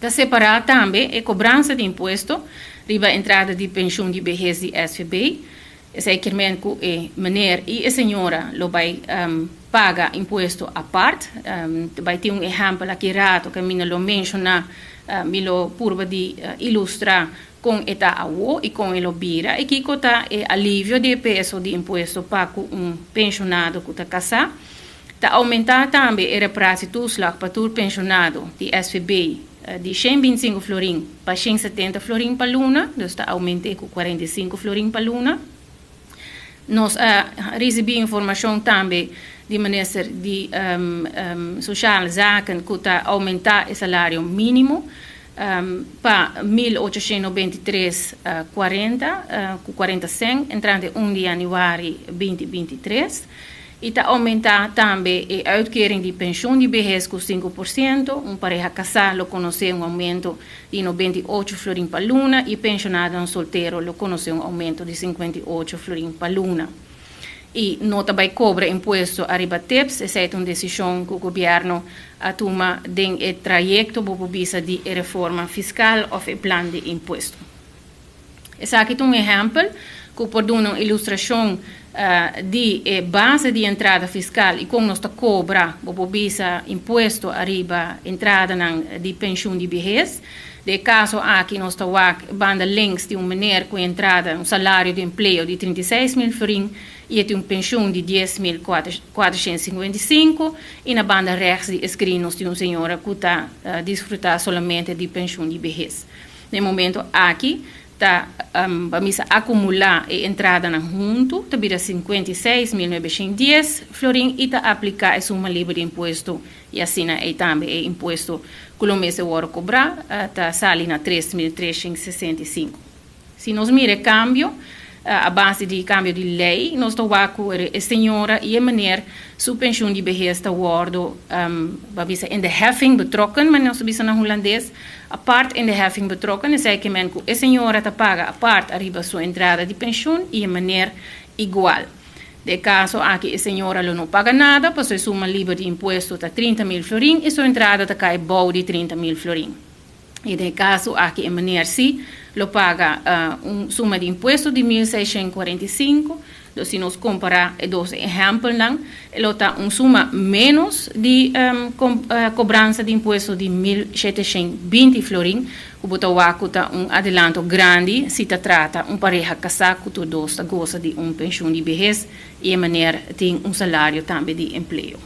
Da separar também a cobrança de imposto riba a entrada de pensão de vejez de SVB. Zekermente que meneer e a senhora lo vai paga imposto a parte. Vai ter exemplo aqui rato que mina lo menciona, mi lo purva di ilustrar com eta awo e com elo bira. E que cota é alívio de peso de imposto para pensionado que está casado. Tá aumentar também a prazo de toeslag para o pensionado de SVB de 125 florin para 170 florin para luna, dus está aumentei com 45 florin para luna. Nós recebemos informação também de minister de Sociale Zaken que está aumentar o salário mínimo para 1.893,40 com 40 cent, entrando em 1 de januário 2023. E está aumentar também a uitkering de pensão de vejez com 5%. Pareja casada conhece aumento de 98 florin para luna e pensionado solteiro conhece aumento de 58 florin para luna. E não também cobra imposto a ribateps, essa é uma decisão que o governo toma dentro do trajeto para de reforma fiscal ou plano de imposto. Essa aqui é um exemplo que por dar uma ilustração de base de entrada fiscal e como nós cobra para imposto arriba entrada de pensão de vejez. De caso aqui nós estamos banda links de meneer com entrada salário de emprego de 36 mil florin e tem pensão de 10.455 e na banda rechts de escrito nós temos senhora que está desfrutar somente de pensão de vejez. No momento aqui vamos acumular a entrada na junto, tá vira 56.910 florin e tá aplicar a suma livre de imposto e assim é também o imposto que o mês eu vou cobrar, tá sali na 3.365. Se nós mira cambio, a base de cambio de lei, nós estamos a senhora e a meneer sua pensão de vejez está worden, in de heffing betrokken, maar nós bisa na holandês, a parte in de heffing betrokken, is que a senhora está paga a parte arriba sua entrada de pensão e a meneer igual. De caso aqui a senhora não paga nada, pois sua suma livre de imposto está 30 mil florin e sua entrada está cai bom de 30 mil florin. E de caso aqui a meneer sim, lo paga suma de imposto de 1.645, então se nós comparar dois exemplos, ele está suma menos de cobrança de imposto de 1.720 florin, que está adelanto grande se trata pareja casada que todos gosta de uma pensão de vejez e a maneira tem salário também de emprego.